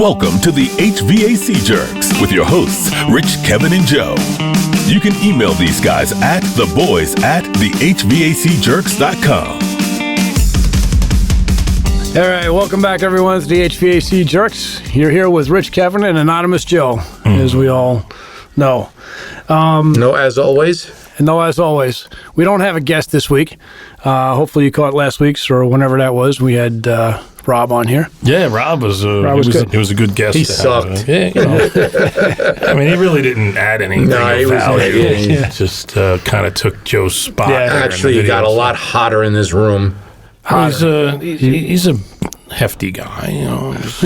Welcome to the HVAC Jerks with your hosts, Rich, Kevin, and Joe. You can email these guys at theboys@thehvacjerks.com. All right, welcome back, everyone, to the HVAC Jerks. You're here with Rich, Kevin, and Anonymous Joe, as we all know. No, as always. We don't have a guest this week. Hopefully you caught last week's or whenever that was. We had Rob on here. Yeah, Rob was good. He was a good guest. He sucked. Yeah, I mean, he really didn't add anything of value. He just kind of took Joe's spot. Yeah, actually, he got a lot hotter in this room. He's a hefty guy, He's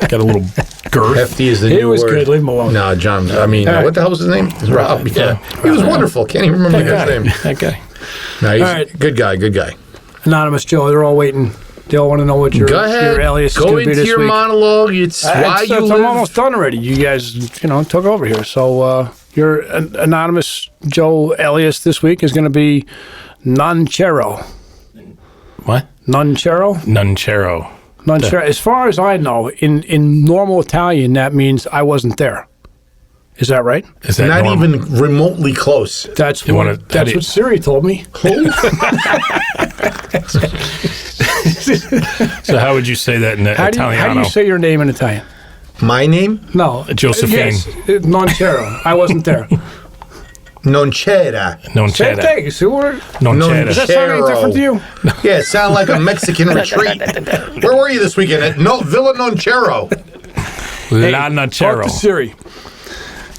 got a little girth. Hefty is the new word. He was good. Leave him alone. No, John. I mean, what the hell was his name? Rob. Yeah, he was wonderful. Can't even remember his name. That guy. No, he's a good guy. Good guy. Anonymous Joe, they're all waiting. They all want to know what your alias is going to be this week. Go into your monologue. It's why you live. I'm almost done already. You guys, took over here. So your Anonymous Joe alias this week is going to be Nonchero. What? Nonchero? Nonchero. As far as I know, in normal Italian, that means I wasn't there. Is that right? Is that not even remotely close? That's what Siri told me. So how would you say that in Italiano? How do you say your name in Italian? My name? No. Josephine. Yes, Nonchero. I wasn't there. Non c'era. Non c'era. Same thing. See what? Non c'era. Does that sound any different to you? Yeah, it sounded like a Mexican retreat. Where were you this weekend? At Villa Nonchero. La Nonchero. Talk to Siri.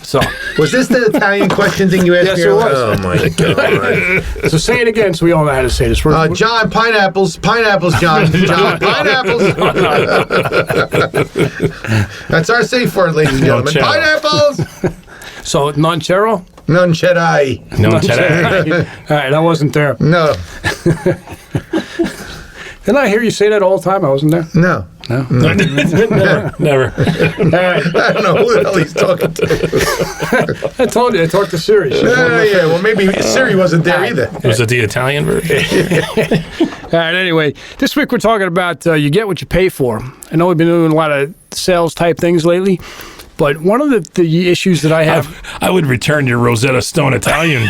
So, was this the Italian question thing you asked me? Yes, it was. Oh, my God. So say it again so we all know how to say this. John, pineapples, John. John, pineapples. That's our safe word, ladies and gentlemen. Pineapples. So, Nonchero? Non c'era. Non c'era. All right, I wasn't there. No. Didn't I hear you say that all the time? I wasn't there? No. Never. All right. I don't know who the hell he's talking to. I told you, I talked to Siri. Yeah, well, maybe Siri wasn't there either. Was it the Italian version? All right, anyway, this week we're talking about you get what you pay for. I know we've been doing a lot of sales type things lately, but one of the issues that I have... I would return your Rosetta Stone Italian.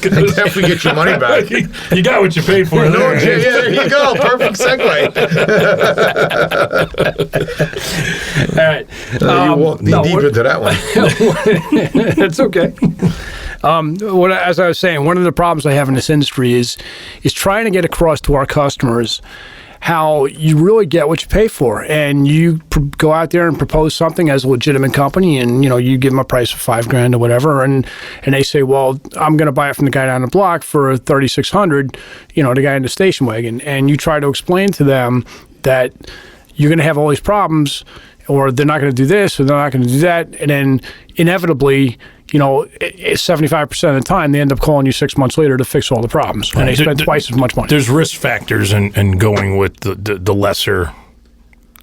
Definitely get your money back. You got what you paid for. Yeah, there you go. Perfect segue. All right. You walked deep into that one. That's okay. As I was saying, one of the problems I have in this industry is trying to get across to our customers how you really get what you pay for, and you go out there and propose something as a legitimate company, and you give them a price of $5,000 or whatever, and they say, well, I'm going to buy it from the guy down the block for $3,600, the guy in the station wagon, and you try to explain to them that you're going to have all these problems, or they're not going to do this, or they're not going to do that, and then inevitably, 75% of the time, they end up calling you 6 months later to fix all the problems, and they spend twice as much money. There's risk factors in going with the lesser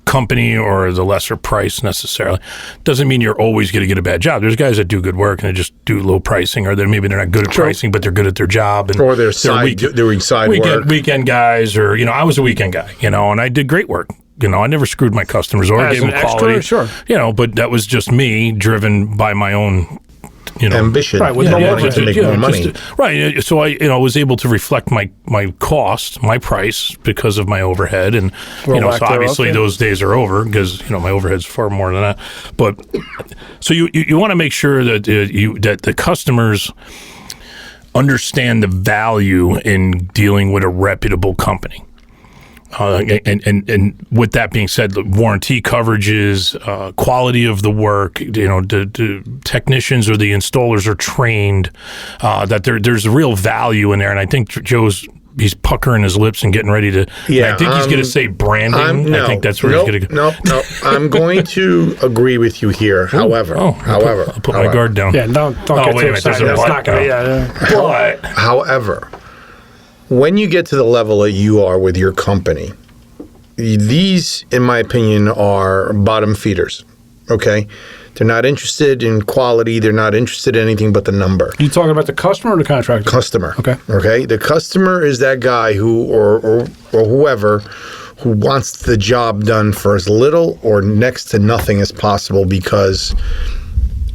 company or the lesser price necessarily. Doesn't mean you're always going to get a bad job. There's guys that do good work and they just do low pricing, or maybe they're not good at pricing, but they're good at their job. And or they're doing side work. Weekend guys, or, I was a weekend guy, and I did great work. I never screwed my customers or gave them quality. Extra, sure. But that was just me, driven by my own ambition, right? With to make more money, right? So I, was able to reflect my cost, my price, because of my overhead, and so obviously those days are over because my overhead's far more than that. But so you want to make sure that that the customers understand the value in dealing with a reputable company. And with that being said, the warranty coverages, quality of the work, the technicians or the installers are trained, that there's real value in there. And I think he's puckering his lips and getting ready to. Yeah, I think he's going to say branding. I think that's where he's going to go. No. I'm going to agree with you here. However, I'll put my guard down. Yeah, don't get too excited. That's not going to. However, when you get to the level that you are with your company, these, in my opinion, are bottom feeders, okay? They're not interested in quality. They're not interested in anything but the number. You talking about the customer or the contractor? Customer. Okay. Okay? The customer is that guy who, or whoever, who wants the job done for as little or next to nothing as possible because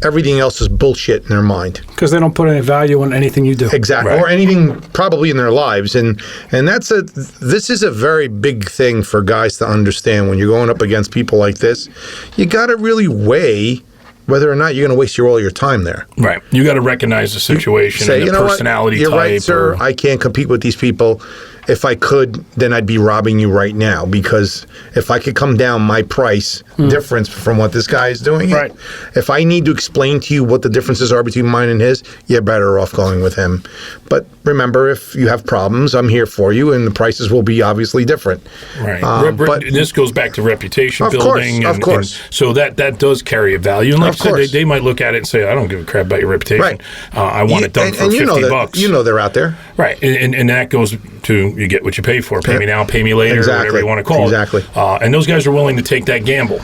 everything else is bullshit in their mind. Because they don't put any value on anything you do. Exactly. Right. Or anything probably in their lives. And this is a very big thing for guys to understand when you're going up against people like this. You got to really weigh whether or not you're going to waste all your time there. Right. You got to recognize the situation Say, and the personality You're type. right, sir. I can't compete with these people. If I could, then I'd be robbing you right now, because if I could come down my price difference from what this guy is doing, right. If I need to explain to you what the differences are between mine and his, you're better off going with him. But remember, if you have problems, I'm here for you, and the prices will be obviously different. Right. But this goes back to reputation building. Of course. And so that does carry a value. And like I said, they might look at it and say, I don't give a crap about your reputation. Right. I want it done for and $50. You know they're out there. Right. And that goes to, you get what you pay for. Pay me now, pay me later, whatever you want to call it. Exactly. And those guys are willing to take that gamble.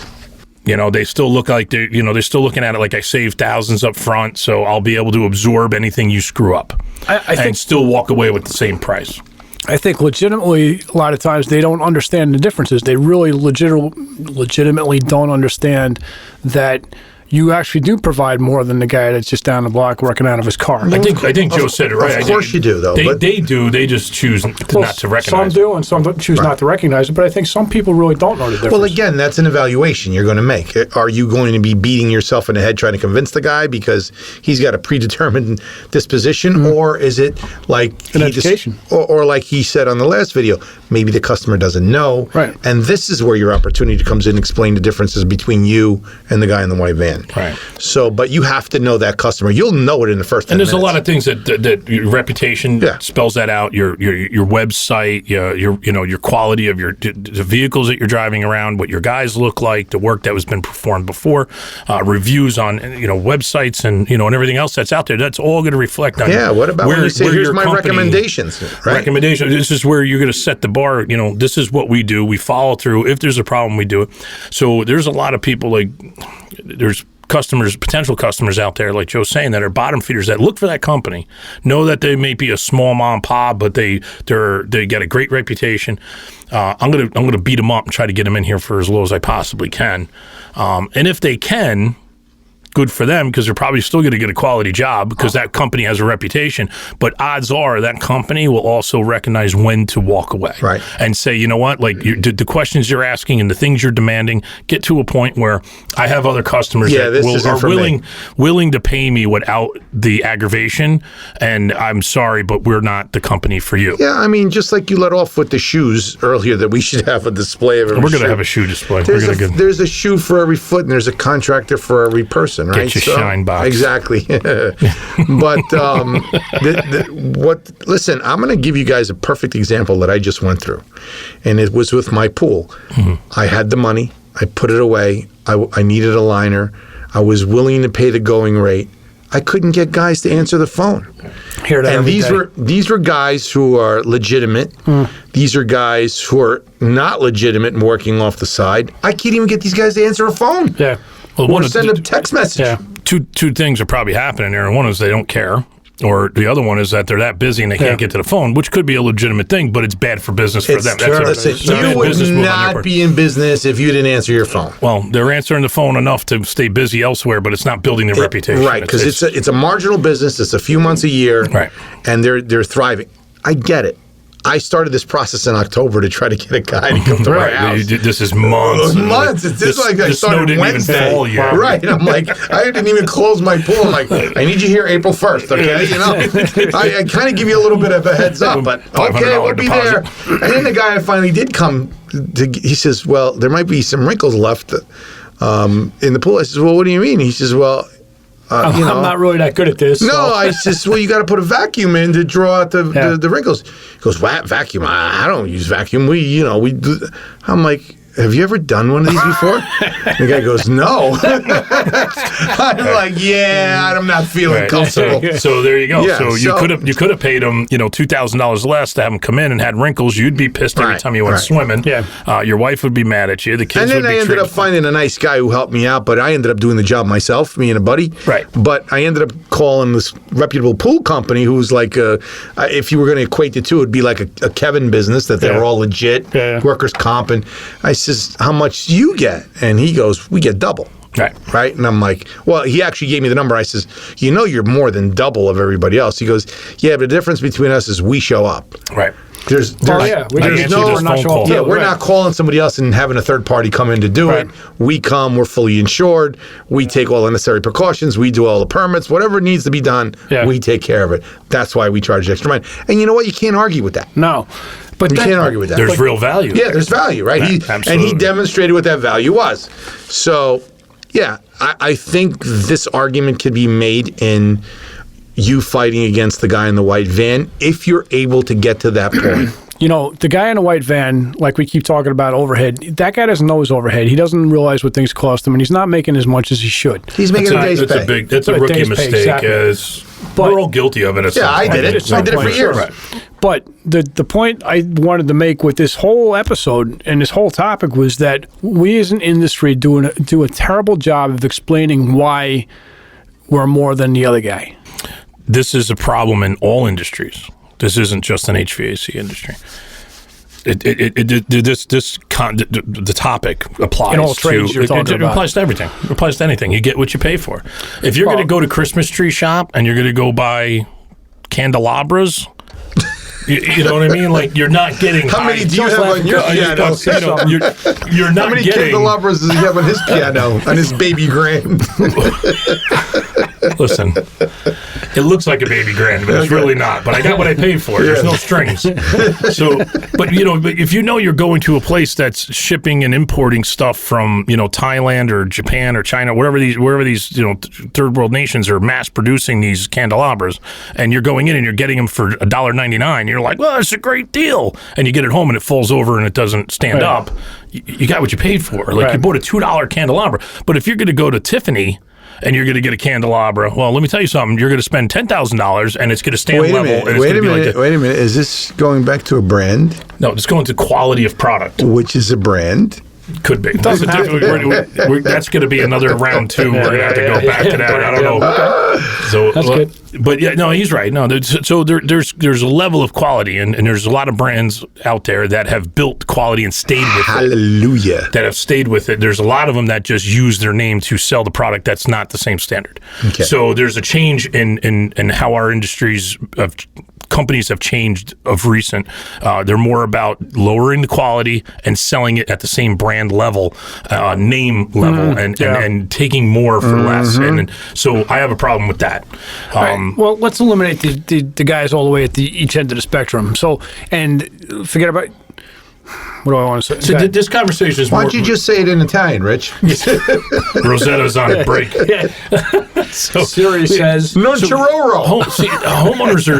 You know, they still look like they're still looking at it like I saved thousands up front, so I'll be able to absorb anything you screw up. I think still walk away with the same price. I think legitimately, a lot of times they don't understand the differences. They really legitimately don't understand that you actually do provide more than the guy that's just down the block working out of his car. I think Joe said it right. Of course you do, though. They do. They just choose not to recognize some it. do, and some choose not to recognize it. But I think some people really don't know the difference. Well, again, that's an evaluation you're going to make. Are you going to be beating yourself in the head trying to convince the guy because he's got a predetermined disposition, or is it like an education, or like he said on the last video, maybe the customer doesn't know, right? And this is where your opportunity comes in. Explain the differences between you and the guy in the white van. Right. So, but you have to know that customer. You'll know it in the first 10 And there's minutes. a lot of things that your reputation spells that out. Your website, your quality of the vehicles that you're driving around, what your guys look like, the work that was been performed before, reviews on websites and and everything else that's out there. That's all going to reflect on. Yeah. What about when you say, here's my company, recommendations? Right? Recommendations. This is where you're going to set the bar. This is what we do. We follow through. If there's a problem, we do it. So there's a lot of people there's potential customers out there, like Joe's saying, that are bottom feeders that look for that company, know that they may be a small mom and pop, but they get a great reputation. I'm gonna beat them up and try to get them in here for as low as I possibly can. And if they can, good for them, because they're probably still going to get a quality job because that company has a reputation. But odds are that company will also recognize when to walk away, right? And say, you know what, like the questions you're asking and the things you're demanding, get to a point where I have other customers that are willing to pay me without the aggravation. And I'm sorry, but we're not the company for you. Yeah, I mean, just like you let off with the shoes earlier, that we should have a display of every We're going to shoe. have a shoe display. There's a shoe for every foot, and there's a contractor for every person. Right? Get your shine box. Exactly. But listen, I'm going to give you guys a perfect example that I just went through. And it was with my pool. Mm-hmm. I had the money. I put it away. I needed a liner. I was willing to pay the going rate. I couldn't get guys to answer the phone. These were guys who are legitimate. These are guys who are not legitimate and working off the side. I can't even get these guys to answer a phone. Yeah. Well, or send a text message. Yeah. Two things are probably happening there. One is they don't care, or the other one is that they're that busy and they can't get to the phone, which could be a legitimate thing, but it's bad for business for them. Listen, you would not be in business if you didn't answer your phone. Well, they're answering the phone enough to stay busy elsewhere, but it's not building their reputation. Right, because it's a marginal business. It's a few months a year, right, and they're thriving. I get it. I started this process in October to try to get a guy to come to my house. This is months. Months. It's just like I started Wednesday. Right. And I'm like, I didn't even close my pool. I'm like, I need you here April 1st, okay? I kind of give you a little bit of a heads up, but okay, we'll be there. And then the guy finally did come. He says, well, there might be some wrinkles left in the pool. I says, well, what do you mean? He says, well, I'm not really that good at this. No, I says, well, you got to put a vacuum in to draw out the wrinkles. He goes, vacuum? I don't use vacuum. We do. I'm like, have you ever done one of these before? The guy goes, no. I'm like, yeah, I'm not feeling comfortable. So there you go. Yeah, so you could have paid him, $2,000 less to have him come in and had wrinkles. You'd be pissed every time you went swimming. Yeah. Your wife would be mad at you. The kids and would then be I ended up finding a nice guy who helped me out, but I ended up doing the job myself, me and a buddy. Right. But I ended up calling this reputable pool company who's like, if you were going to equate the two, it'd be like a Kevin business, that they were all legit, workers' comp. And I says, how much do you get? And he goes, we get double. Right. And I'm like, well, he actually gave me the number. I says, you're more than double of everybody else. He goes, yeah, but the difference between us is we show up. Right. We're not calling somebody else and having a third party come in to do it. We come, we're fully insured. We take all the necessary precautions. We do all the permits, whatever needs to be done. We take care of it. That's why we charge extra money. And you know what? You can't argue with that. No. But you can't argue with that. There's real value. Yeah, there's value, right? And he demonstrated what that value was. So, yeah, I think this argument could be made in you fighting against the guy in the white van if you're able to get to that point. The guy in a white van, like we keep talking about overhead, that guy doesn't know his overhead. He doesn't realize what things cost him, and he's not making as much as he should. He's making a day's pay. That's a rookie mistake. We're all guilty of it. I did it. I did it for years. Right. But the point I wanted to make with this whole episode and this whole topic was that we as an industry do a terrible job of explaining why we're more than the other guy. This is a problem in all industries. This isn't just an HVAC industry. The topic applies in all trades. It applies to everything. It applies to anything. You get what you pay for. If you're going to go to Christmas tree shop and you're going to go buy candelabras, you know what I mean? Like, you're not getting. How many do you have on your piano? You're not. How many getting candelabras does he have on his piano? On his baby grand? Listen, it looks like a baby grand, but it's really not. But I got what I paid for. There's no strings. So, but if you're going to a place that's shipping and importing stuff from Thailand or Japan or China, wherever these third world nations are mass producing these candelabras, and you're going in and you're getting them for $1.99, you're like, well, it's a great deal, and you get it home and it falls over and it doesn't stand up. You got what you paid for. Like you bought a $2 candelabra, but if you're going to go to Tiffany and you're going to get a candelabra, well, let me tell you something. You're going to spend $10,000 and it's going to stand level. Wait a minute. Is this going back to a brand? No, it's going to quality of product. Which is a brand? Could be. That's going to be another round two. We're going to have to go back to that. I don't know. Okay. So that's good. But yeah, no, he's right. No, there's a level of quality, and there's a lot of brands out there that have built quality and stayed with it. Hallelujah. That have stayed with it. There's a lot of them that just use their name to sell the product that's not the same standard. Okay. So there's a change in how our industries of companies have changed of recent. They're more about lowering the quality and selling it at the same brand level, name level, and taking more for less. And so I have a problem with that. Well, let's eliminate the guys all the way at each end of the spectrum. So, and forget about. What do I want to say? So this conversation is Why don't you just say it in Italian, Rich? Rosetta's on a break. So Siri says, "Non churro."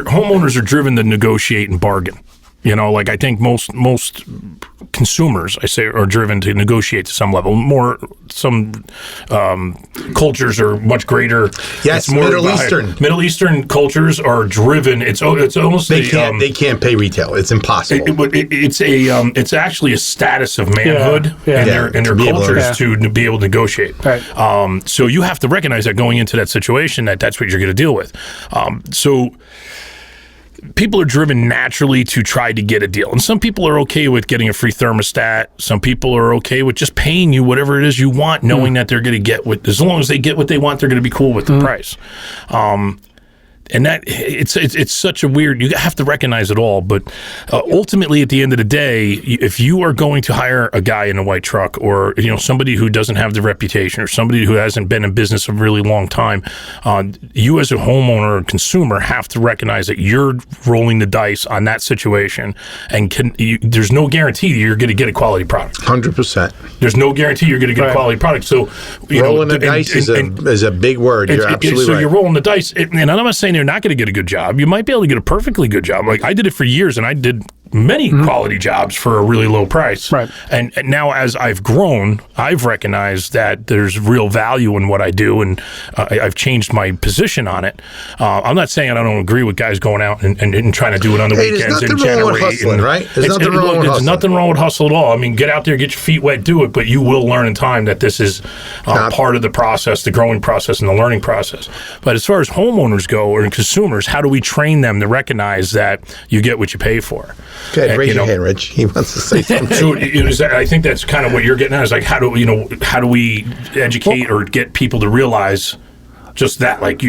Homeowners are driven to negotiate and bargain. Like I think most consumers, I say, are driven to negotiate to some level. Some cultures are much greater. Yes, more Middle Eastern cultures are driven. It's almost they can't pay retail. It's impossible. It's actually a status of manhood in their cultures to be able to negotiate. Right. So you have to recognize that going into that situation that's what you're going to deal with. So people are driven naturally to try to get a deal. And some people are okay with getting a free thermostat. Some people are okay with just paying you whatever it is you want, knowing that they're going to get as long as they get what they want, they're going to be cool with the price. And that it's such a weird. You have to recognize it all, but ultimately, at the end of the day, if you are going to hire a guy in a white truck, or somebody who doesn't have the reputation, or somebody who hasn't been in business a really long time, you as a homeowner or consumer have to recognize that you're rolling the dice on that situation, and there's no guarantee you're going to get a quality product. 100%. There's no guarantee you're going to get a quality product. So rolling the dice is a big word. You're absolutely right. So you're rolling the dice, and I'm not saying you're not going to get a good job. You might be able to get a perfectly good job. Like I did it for years, and I did many quality jobs for a really low price. Right. And now as I've grown, I've recognized that there's real value in what I do, and I've changed my position on it. I'm not saying I don't agree with guys going out and trying to do it on the weekends and generate. Right? There's nothing wrong with hustling. Nothing wrong with hustle at all. I mean, get out there, get your feet wet, do it, but you will learn in time that this is part of the process, the growing process and the learning process. But as far as homeowners go or consumers, how do we train them to recognize that you get what you pay for? Okay, raise your hand, Rich. He wants to say something. So I think that's kind of what you're getting at. Is like how do we educate or get people to realize just that? Like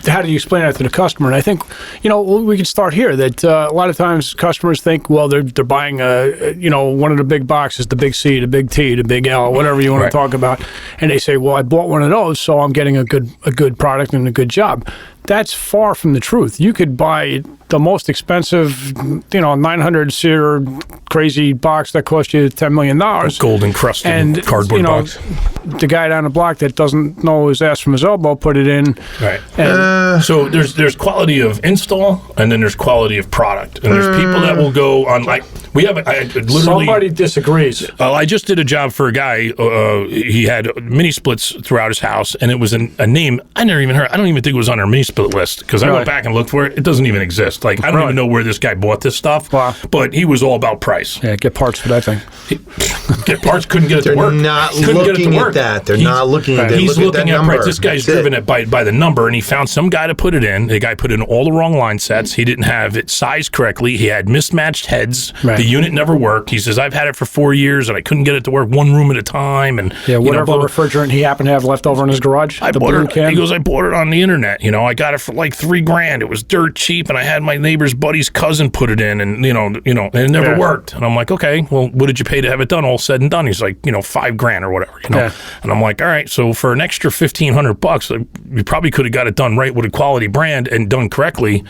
how do you explain that to the customer? And I think, we can start here that a lot of times customers think, well, they're buying one of the big boxes, the big C, the big T, the big L, whatever you want to talk about. And they say, well, I bought one of those, so I'm getting a good product and a good job. That's far from the truth. You could buy the most expensive, 900-seater crazy box that cost you $10 million. Gold encrusted cardboard box. The guy down the block that doesn't know his ass from his elbow put it in. Right. So there's quality of install, and then there's quality of product. And there's people that will go on, like, literally... Somebody disagrees. I just did a job for a guy. He had mini splits throughout his house, and it was a name I never even heard. I don't even think it was on our mini split list, because I went back and looked for it. It doesn't even exist. Like, I don't even know where this guy bought this stuff. Wow. But he was all about price. Yeah, get parts for that thing. Get parts, couldn't get it to work. They're not looking at that. They're not looking at that. He's looking at number. price. This guy's driven it by the number, and he found some guy to put it in. The guy put in all the wrong line sets. He didn't have it sized correctly. He had mismatched heads. Right. The unit never worked. He says, I've had it for 4 years, and I couldn't get it to work one room at a time. And whatever refrigerant he happened to have left over in his garage. He goes, I bought it on the internet. I got it for like $3,000. It was dirt cheap, and I had my neighbor's buddy's cousin put it in, and and it never worked. And I'm like, okay, well, what did you pay to have it done? All said and done. He's like, $5,000 or whatever. And I'm like, all right, so for an extra $1,500, you probably could have got it done right with a quality brand and done correctly.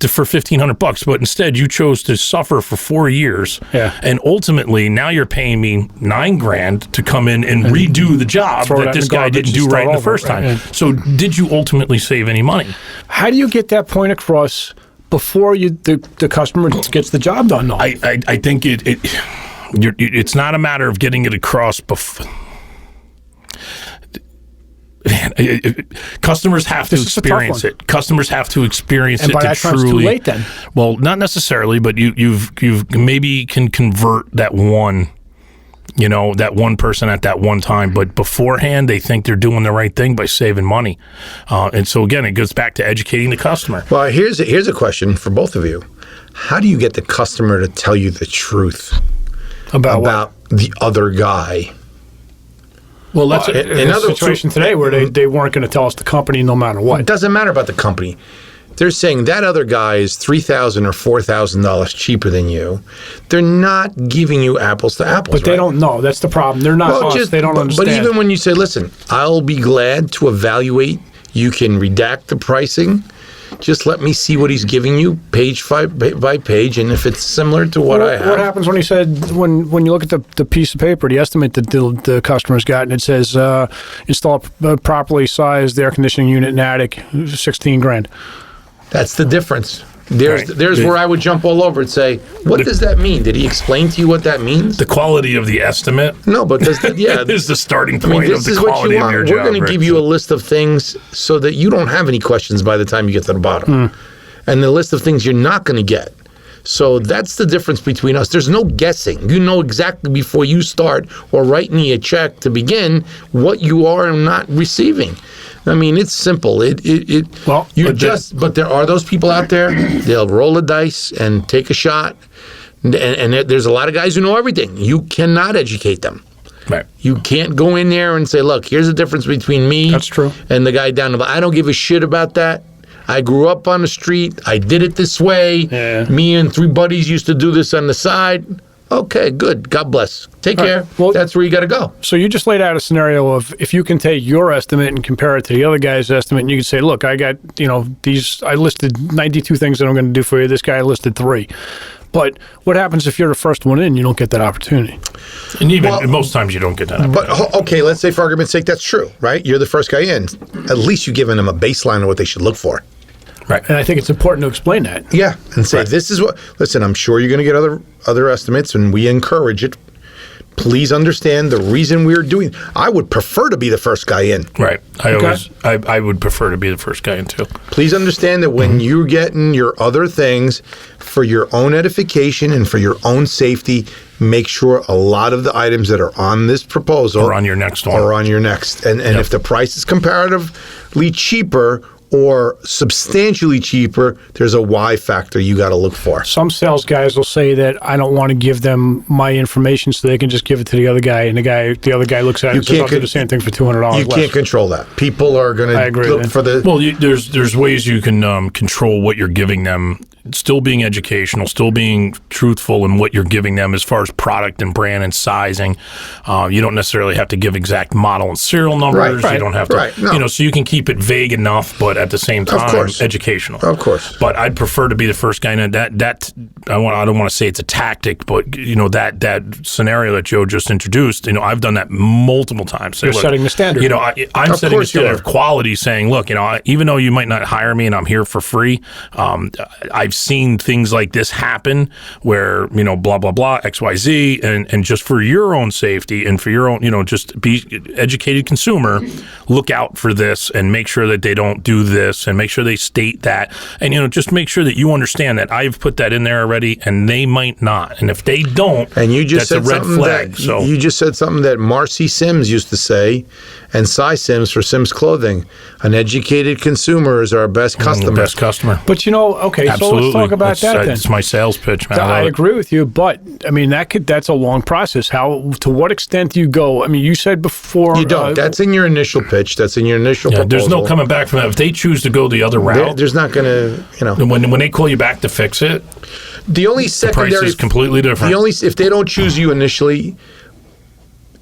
For $1,500, but instead you chose to suffer for 4 years, and ultimately now you're paying me $9,000 to come in and redo the job that this guy didn't do right the first time. So did you ultimately save any money? How do you get that point across before the customer gets the job done? Though I think it's not a matter of getting it across before. Customers have to experience it. Customers have to experience it to truly. It's too late then. Well, not necessarily, but you've maybe can convert that one. That one person at that one time, but beforehand they think they're doing the right thing by saving money, and so again, it goes back to educating the customer. Well, here's a question for both of you: how do you get the customer to tell you the truth about the other guy? Well, that's another situation today where they weren't going to tell us the company no matter what. It doesn't matter about the company. They're saying that other guy is $3,000 or $4,000 cheaper than you. They're not giving you apples to apples. But they don't know. That's the problem. They're not us. They don't understand. But even when you say, listen, I'll be glad to evaluate. You can redact the pricing. Just let me see what he's giving you page by page, and if it's similar to what I have. What happens when he said, when you look at the piece of paper, the estimate that the customer's got, and it says install a properly sized air conditioning unit in attic, $16,000. That's the difference. There's where I would jump all over and say, what does that mean? Did he explain to you what that means? The quality of the estimate? No, but this is the starting point of the quality of your job. We're going to give you a list of things so that you don't have any questions by the time you get to the bottom. And the list of things you're not going to get. So that's the difference between us. There's no guessing. You know exactly before you start or write me a check to begin what you are not receiving. I mean, it's simple. But there are those people out there. They'll roll a dice and take a shot, and there's a lot of guys who know everything. You cannot educate them. Right. You can't go in there and say, "Look, here's the difference between me and the guy down the block." I don't give a shit about that. I grew up on the street. I did it this way. Yeah. Me and 3 buddies used to do this on the side. Okay, good. God bless. Take care. Well, that's where you got to go. So you just laid out a scenario of if you can take your estimate and compare it to the other guy's estimate, and you can say, look, I got, I listed 92 things that I'm going to do for you. This guy listed 3. But what happens if you're the first one in? You don't get that opportunity. And most times you don't get that opportunity. But, okay, let's say for argument's sake that's true, right? You're the first guy in. At least you've given them a baseline of what they should look for. Right. And I think it's important to explain that. Yeah, and say, this is what, listen, I'm sure you're going to get other estimates, and we encourage it. Please understand the reason we're doing. I would prefer to be the first guy in. Right. I would prefer to be the first guy in too. Please understand that when you're getting your other things for your own edification and for your own safety, make sure a lot of the items that are on this proposal Or on your next one. Or on your next. And if the price is comparatively cheaper or substantially cheaper, there's a why factor you got to look for. Some sales guys will say that I don't want to give them my information so they can just give it to the other guy, and the other guy looks at it and says, I'll do the same thing for $200 You can't control that. People are going to look for the... Well, there's ways you can control what you're giving them, still being educational, still being truthful in what you're giving them as far as product and brand and sizing. You don't necessarily have to give exact model and serial numbers. Right. You don't have to, No. so you can keep it vague enough, but at the same time, educational. Of course. But I'd prefer to be the first guy in that. I don't want to say it's a tactic, but that scenario that Joe just introduced, I've done that multiple times. You're setting the standard. I'm setting the standard of quality, saying, look, even though you might not hire me and I'm here for free, I've seen things like this happen where, blah, blah, blah, XYZ, and just for your own safety and for your own, just be educated consumer, look out for this and make sure that they don't do this and make sure they state that. And, just make sure that you understand that I've put that in there already and they might not. And if they don't, and you just that's a red flag. You just said something that Marcy Sims used to say, and Cy Sims for Sims Clothing. An educated consumer is our best customer. Best customer. But okay, Absolutely. so let's talk about that then. It's my sales pitch, man. I agree with you, but that's a long process. To what extent do you go? You said before you don't. That's in your initial pitch. That's in your initial proposal. There's no coming back from that. If they choose to go the other route, there's not going to, when they call you back to fix it, the only secondary price is completely different. If they don't choose you initially,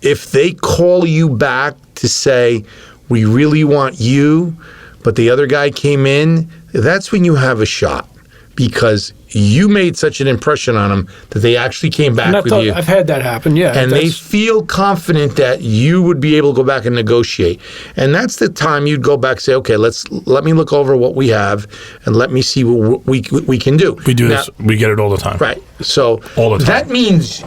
if they call you back to say, we really want you, but the other guy came in, that's when you have a shot, because you made such an impression on them that they actually came back with you. I've had that happen, yeah. And they feel confident that you would be able to go back and negotiate. And that's the time you'd go back and say, okay, let me look over what we have and let me see what we can do. We do this. We get it all the time. Right. So all the time. That means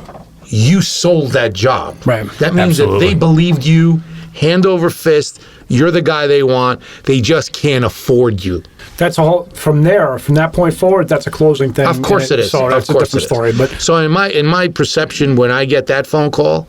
you sold that job. Right. That means that they believed you, hand over fist. You're the guy they want. They just can't afford you. That's all. From that point forward, that's a closing thing. Of course it is. So that's a different story. But so in my perception, when I get that phone call,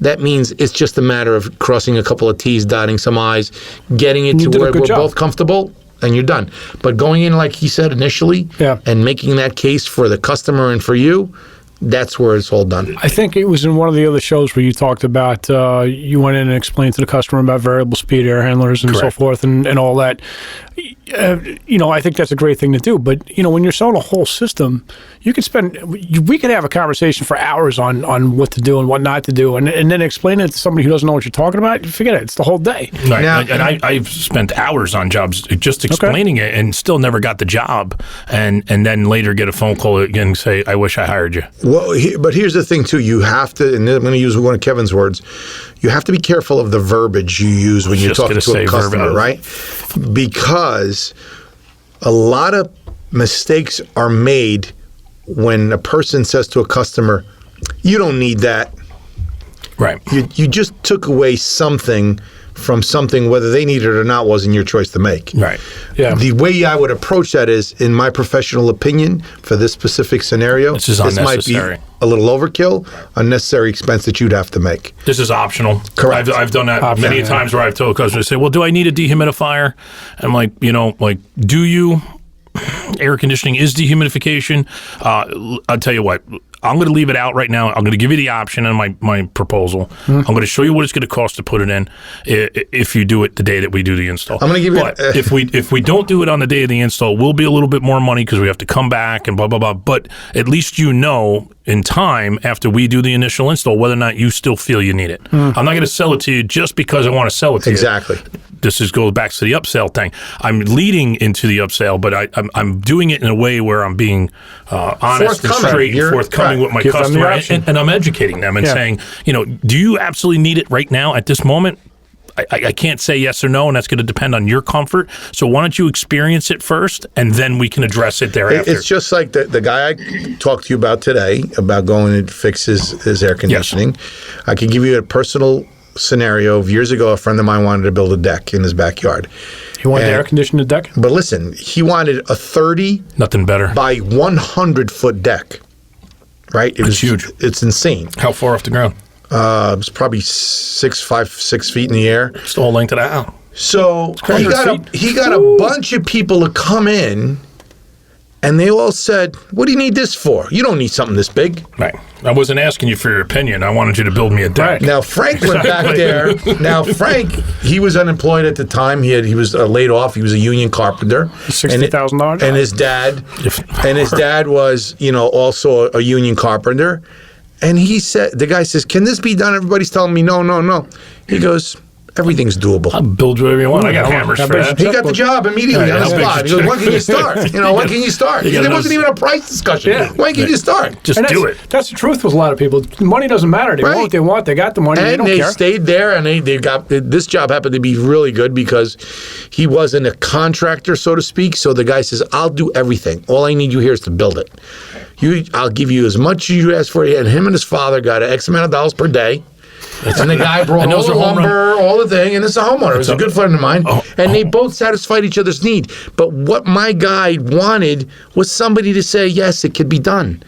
that means it's just a matter of crossing a couple of T's, dotting some I's, getting it to where we're both comfortable, and you're done. But going in, like he said initially, and making that case for the customer and for you, that's where it's all done. I think it was in one of the other shows where you talked about, you went in and explained to the customer about variable speed air handlers and so forth and all that. I think that's a great thing to do. But, when you're selling a whole system, we could have a conversation for hours on what to do and what not to do. And then explain it to somebody who doesn't know what you're talking about. Forget it. It's the whole day. Right. Now, and I've spent hours on jobs just explaining it and still never got the job. And then later get a phone call again and say, I wish I hired you. Well, but here's the thing, too. You have to, and I'm going to use one of Kevin's words, you have to be careful of the verbiage you use when you're talking to a customer, right? Because a lot of mistakes are made when a person says to a customer, you don't need that. Right. You just took away something from something, whether they need it or not, wasn't your choice to make. Right. Yeah. The way I would approach that is, in my professional opinion, for this specific scenario, this might be a little overkill, unnecessary expense that you'd have to make. This is optional. Correct. I've done that many times where I've told customers, say, well, do I need a dehumidifier? I'm like, do you? Air conditioning is dehumidification. I'll tell you what. I'm going to leave it out right now. I'm going to give you the option in my proposal. I'm going to show you what it's going to cost to put it in if you do it the day that we do the install. I'm going to give you. But if we don't do it on the day of the install, we'll be a little bit more money because we have to come back and blah blah blah. But at least in time after we do the initial install whether or not you still feel you need it. I'm not going to sell it to you just because I want to sell it to you. Exactly. This goes back to the upsell thing. I'm leading into the upsell, but I'm doing it in a way where I'm being honest and straight and forthcoming with my customer, and I'm educating them and saying, do you absolutely need it right now at this moment? I can't say yes or no, and that's going to depend on your comfort. So why don't you experience it first, and then we can address it thereafter. It's just like the guy I talked to you about today, about going to fix his air conditioning. Yes. I can give you a personal scenario of years ago. A friend of mine wanted to build a deck in his backyard. He wanted to air condition the deck? But listen, he wanted a 30 nothing better by 100-foot deck. Right? It's huge. It's insane. How far off the ground? It was probably 6 feet in the air. It's the whole length of that out. So he got a bunch of people to come in, and they all said, "What do you need this for? You don't need something this big." Right. I wasn't asking you for your opinion. I wanted you to build me a deck. Right. Now Frank went back there. Now Frank, he was unemployed at the time. He was laid off. He was a union carpenter. $60,000. And his dad was, also a union carpenter. And the guy says, "Can this be done?" Everybody's telling me, no. He goes, "Everything's doable. I'll build whatever you want. I got hammers for that." He got the job immediately on the spot. He goes, "When can you start? When can you start?" There wasn't even a price discussion. Yeah. When can you start? Just do it. That's the truth with a lot of people. Money doesn't matter. They want what they want. They got the money. And they don't care. Stayed there, and they got this job happened to be really good because he wasn't a contractor, so to speak. So the guy says, "I'll do everything. All I need you here is to build it. I'll give you as much as you ask for." And him and his father got X amount of dollars per day. And the guy brought all the lumber, all the thing, and it's a homeowner. It was a good friend of mine. And they both satisfied each other's need. But what my guy wanted was somebody to say, yes, it could be done.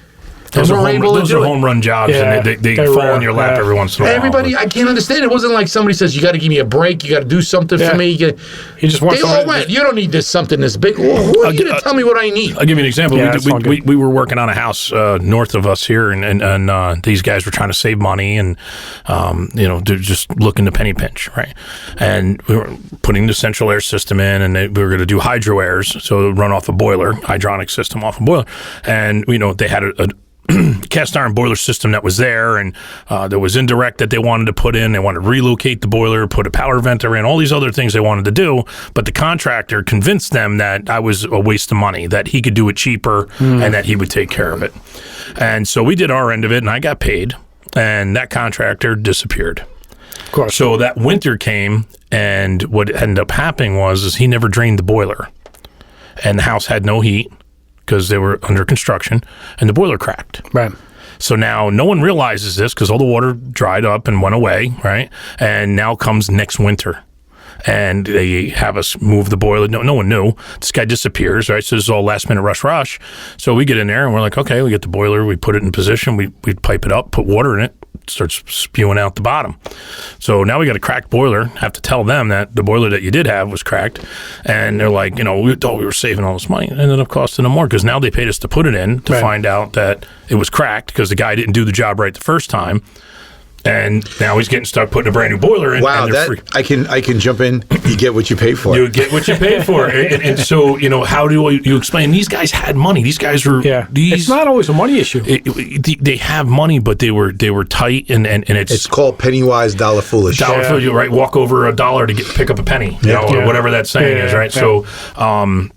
Those are home run jobs, and they fall in your lap every once in a while. Everybody, I can't understand. It wasn't like somebody says, "You got to give me a break. You got to do something for me." He just wants. They all went. You don't need something this big. Who are you to tell me what I need? I'll give you an example. We were working on a house north of us here, and these guys were trying to save money, and they're just looking to penny pinch, right? And we were putting the central air system in, and we were going to do hydro airs, so it would run off a boiler, hydronic system off a boiler, and they had a cast iron boiler system that was there, and there was indirect that they wanted to put in. They wanted to relocate the boiler, put a power venter in, all these other things they wanted to do. But the contractor convinced them that I was a waste of money, that he could do it cheaper and that he would take care of it. And so we did our end of it, and I got paid, and that contractor disappeared. Of course. So that winter came, and what ended up happening was he never drained the boiler, and the house had no heat, because they were under construction, and the boiler cracked. Right. So now no one realizes this because all the water dried up and went away, right? And now comes next winter, and they have us move the boiler. No one knew. This guy disappears, right? So this is all last minute rush. So we get in there, and we're like, okay, we get the boiler, we put it in position, we pipe it up, put water in it, starts spewing out the bottom. So now we got a cracked boiler. Have to tell them that the boiler that you did have was cracked, and they're like, we thought we were saving all this money. It ended up costing them more because now they paid us to put it in to find out that it was cracked because the guy didn't do the job right the first time. And now he's getting stuck putting a brand new boiler in. Wow, I can jump in. You get what you pay for. You get what you pay for. and so, how do you explain? These guys had money. These guys were. Yeah. It's not always a money issue. They have money, but they were tight, and it's called penny wise, dollar foolish. Dollar foolish, right? Walk over $1 to pick up a penny, or whatever that saying is, right? Yeah. So.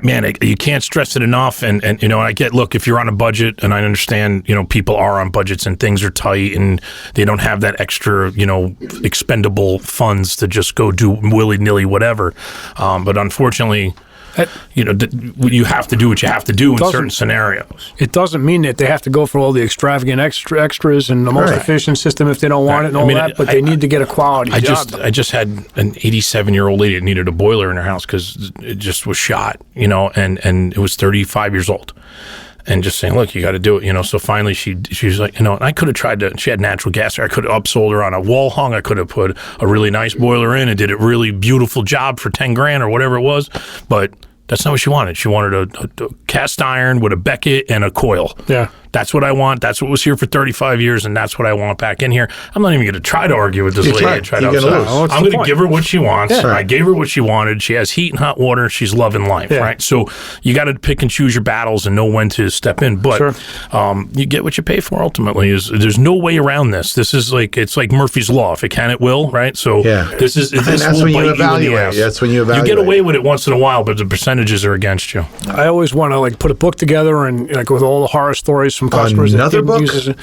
Man, you can't stress it enough, and I get, look, if you're on a budget, and I understand, people are on budgets and things are tight and they don't have that extra, expendable funds to just go do willy-nilly whatever, but unfortunately, you have to do what you have to do in certain scenarios. It doesn't mean that they have to go for all the extravagant extras and the most efficient system if they don't want it and all that, but they need to get a quality job. I just had an 87-year-old lady that needed a boiler in her house because it just was shot, and it was 35 years old. And just saying, look, you got to do it, So finally she's like, and I could have tried to, she had natural gas, or I could have upsold her on a wall hung. I could have put a really nice boiler in and did a really beautiful job for 10 grand or whatever it was. But that's not what she wanted. She wanted a cast iron with a Beckett and a coil. Yeah. That's what I want. That's what was here for 35 years, and that's what I want back in here. I'm not even going to try to argue with this lady. I'm going to give her what she wants. Yeah. I gave her what she wanted. She has heat and hot water. She's loving life, right? So you got to pick and choose your battles and know when to step in. But you get what you pay for ultimately. There's no way around this. This is it's like Murphy's Law. If it can, it will, right? So this that's when you evaluate. That's when you evaluate. You get away with it once in a while, but the percentages are against you. I always want to put a book together and with all the horror stories some customers Another that book? use it.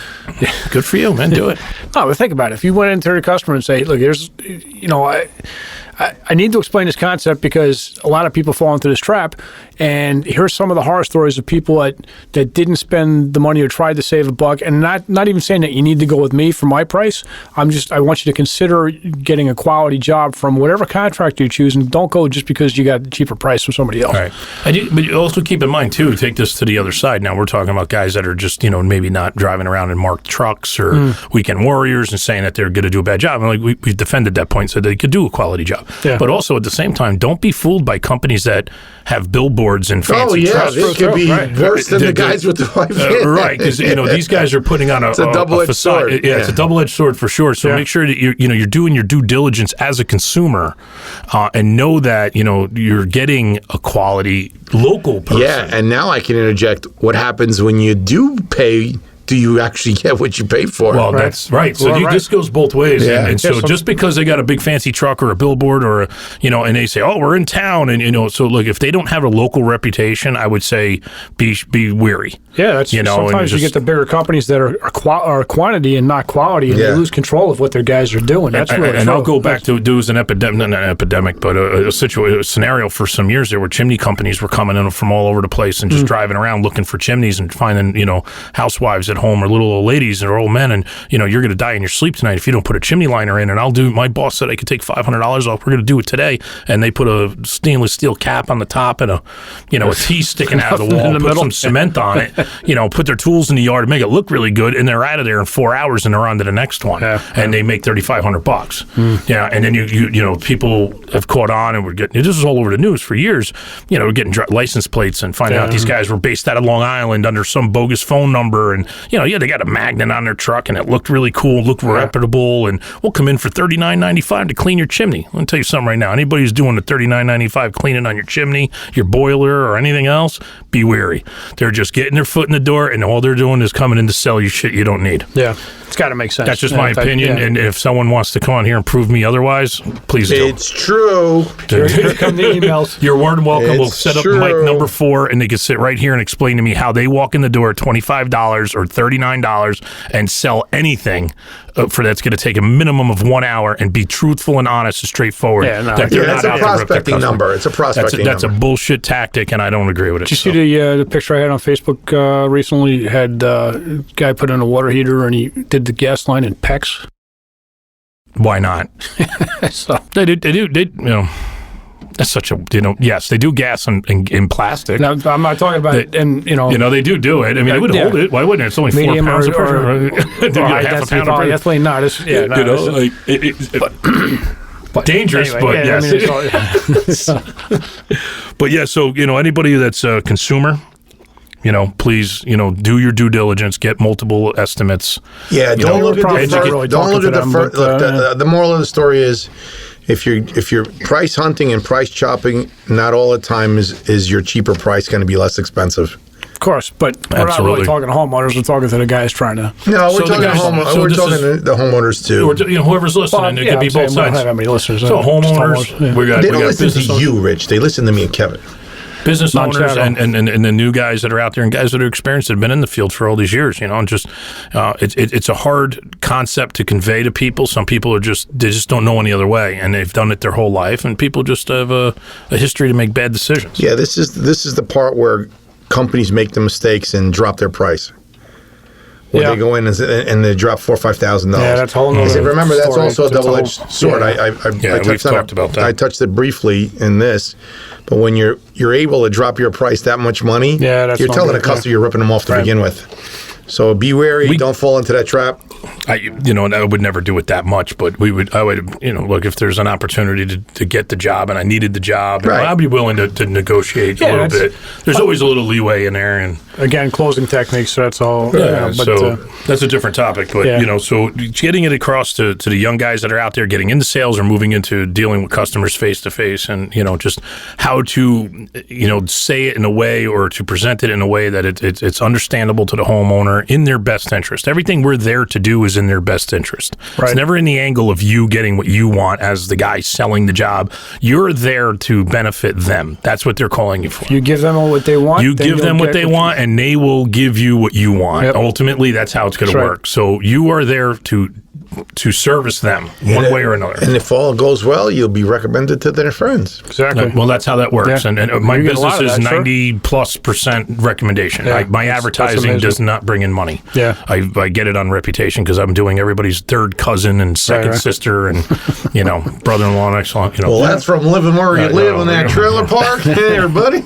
Good for you, man. Do it. No, but think about it. If you went into your customer and say, look, here's, I need to explain this concept because a lot of people fall into this trap. And here's some of the horror stories of people that didn't spend the money or tried to save a buck. And not even saying that you need to go with me for my price. I want you to consider getting a quality job from whatever contractor you choose, and don't go just because you got a cheaper price from somebody else. All right. But you also keep in mind, too, take this to the other side. Now, we're talking about guys that are just, maybe not driving around in marked trucks or weekend warriors and saying that they're going to do a bad job. And we've defended that point, said they could do a quality job. Yeah. But also, at the same time, don't be fooled by companies that have billboards and fancy trucks. They could be worse than the guys with the white van. Right, because these guys are putting on a double-edged sword. It's a double-edged sword for sure. So make sure that you're doing your due diligence as a consumer, and know that you're getting a quality local person. Yeah, and now I can interject. What happens when you do pay? Do you actually get what you pay for? Well, that's right. So this goes both ways. Yeah. And so just because they got a big fancy truck or a billboard or, and they say, oh, we're in town. And, so look, if they don't have a local reputation, I would say be wary. Yeah, that's sometimes you get the bigger companies that are quantity and not quality, and they lose control of what their guys are doing. That's really and I'll go back to it was an epidemic, not an epidemic, but a scenario for some years there where chimney companies were coming in from all over the place and just driving around looking for chimneys and finding, housewives at home or little old ladies or old men, and you're going to die in your sleep tonight if you don't put a chimney liner in. And my boss said I could take $500 off. We're going to do it today, and they put a stainless steel cap on the top and a T sticking out of the wall, put some cement on it, put their tools in the yard, make it look really good, and they're out of there in 4 hours and they're on to the next one, and they make $3,500. Yeah, and then you people have caught on, and we're getting this is all over the news for years. We're getting license plates and finding out these guys were based out of Long Island under some bogus phone number, and they got a magnet on their truck and it looked really cool, looked reputable, and we'll come in for $39.95 to clean your chimney. Let me tell you something right now. Anybody who's doing the $39.95 cleaning on your chimney, your boiler, or anything else, be wary. They're just getting their foot in the door, and all they're doing is coming in to sell you shit you don't need. Yeah, it's got to make sense. That's just my opinion, and if someone wants to come on here and prove me otherwise, please do. It's true. Here come the emails. You're more than welcome. We'll set up true. mic number 4, and they can sit right here and explain to me how they walk in the door at $25 or $39 and sell anything for that's going to take a minimum of 1 hour and be truthful and honest and straightforward. It's a prospecting number. It's a prospecting That's a bullshit tactic, and I don't agree with it. Did you see the picture I had on Facebook recently? Had a guy put in a water heater and he did the gas line in PEX. Why not? So they do. That's such a, yes, they do gas in plastic. Now, I'm not talking about it, and they do it. I mean, it would hold it. Why wouldn't it? It's only 4 pounds of pressure. Or half a pound of polyethylene. But dangerous, anyway, but yes. But yeah, so anybody that's a consumer, please, do your due diligence, get multiple estimates. Yeah, don't look at the moral of the story is, if you're price hunting and price chopping, not all the time is your cheaper price going to be less expensive. Of course, but we're not really talking to homeowners. We're talking to the guys trying to. No, we're talking to the homeowners too. Whoever's listening, it could be both sides. We don't have that many listeners. So homeowners, they don't listen to you, Rich. They listen to me and Kevin. Business owners and the new guys that are out there and guys that are experienced, that have been in the field for all these years, and just it's a hard concept to convey to people. Some people they just don't know any other way, and they've done it their whole life, and people just have a history to make bad decisions. Yeah, this is the part where companies make the mistakes and drop their price. Where they go in and they drop $4,000 or $5,000. Yeah, that's a whole nother story. Remember, that's also a double-edged sword. We've talked about that. I touched it briefly in this, but when you're able to drop your price that much money, you're telling a customer you're ripping them off to begin with. So be wary. Don't fall into that trap. I would never do it that much, but I would, look, if there's an opportunity to get the job and I needed the job, I'd be willing to negotiate a little bit. There's always a little leeway in there. And again, closing techniques, so that's all. So that's a different topic. But, so getting it across to the young guys that are out there getting into sales or moving into dealing with customers face to face, and, just how to, say it in a way or to present it in a way that it's understandable to the homeowner customer in their best interest. Everything we're there to do is in their best interest. Right. It's never in the angle of you getting what you want as the guy selling the job. You're there to benefit them. That's what they're calling you for. You give them what they want. You give them what they want, and they will give you what you want. Yep. Ultimately, that's how it's going to work. So you are there to service them one way or another. And if all goes well, you'll be recommended to their friends. Exactly. Well, that's how that works. Yeah. And my business is that, 90+% recommendation. Yeah, My advertising does not bring in money. Yeah. I get it on reputation because I'm doing everybody's third cousin and second sister and, brother-in-law and ex-law. Well, that's from living where you live in that trailer park. Hey, everybody.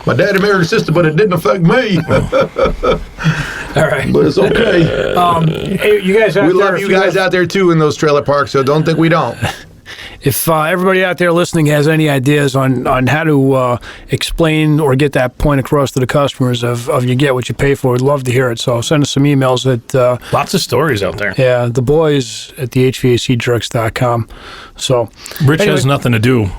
My daddy married his sister, but it didn't affect me. All right. But it's okay. Hey, you guys out We there, love you guys out there, too, in those trailer parks, so don't think we don't. If everybody out there listening has any ideas on how to explain or get that point across to the customers of you get what you pay for, we'd love to hear it. So send us some emails at... lots of stories out there. Yeah, the boys at the HVACjerks.com. So Rich has nothing to do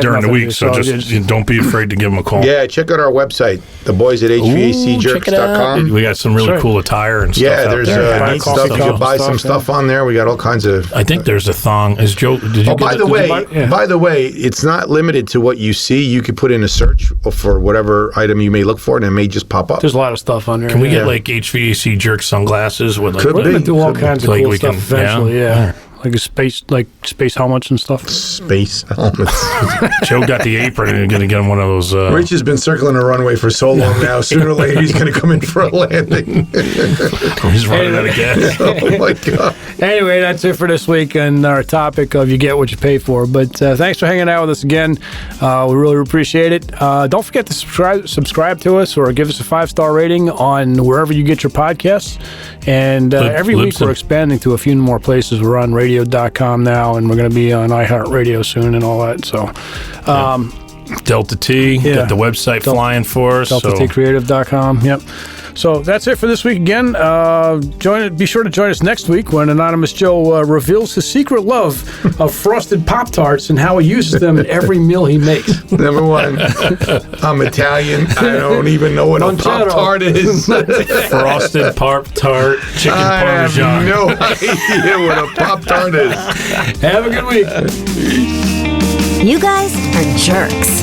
during the week, so just don't be afraid to give him a call. Yeah, check out our website, the boys at HVACjerks.com. We got some really cool attire and stuff. Yeah, there's neat stuff. You can buy some stuff stuff on there. We got all kinds of... I think there's a thong. Is Joe... Did you by the way, it's not limited to what you see. You could put in a search for whatever item you may look for, and it may just pop up. There's a lot of stuff on there. Can we get like HVAC jerk sunglasses with like? Could We're be. gonna do all kinds of Like cool we stuff can- eventually. Yeah. Like space helmets and stuff. Space helmets. Joe got the apron and gonna get him one of those. Rich has been circling a runway for so long now. Sooner or later, he's going to come in for a landing. He's running out of gas. Oh, my God. Anyway, that's it for this week and our topic of you get what you pay for. But thanks for hanging out with us again. We really appreciate it. Don't forget to subscribe to us or give us a 5-star rating on wherever you get your podcasts. And every week we're expanding to a few more places. We're on radio.com now, and we're going to be on iHeartRadio soon and all that. So, Delta T, got the website flying for us. DeltaTCreative.com. Yep. So that's it for this week again. Be sure to join us next week when Anonymous Joe reveals his secret love of frosted Pop-Tarts and how he uses them in every meal he makes. Number one, I'm Italian. I don't even know what a Pop-Tart is. Frosted Pop-Tart, chicken Parmesan. I have no idea what a Pop-Tart is. Have a good week. You guys are jerks.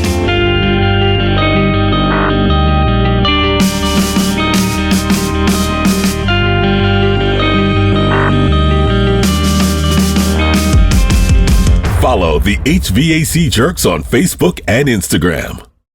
Follow the HVAC Jerks on Facebook and Instagram.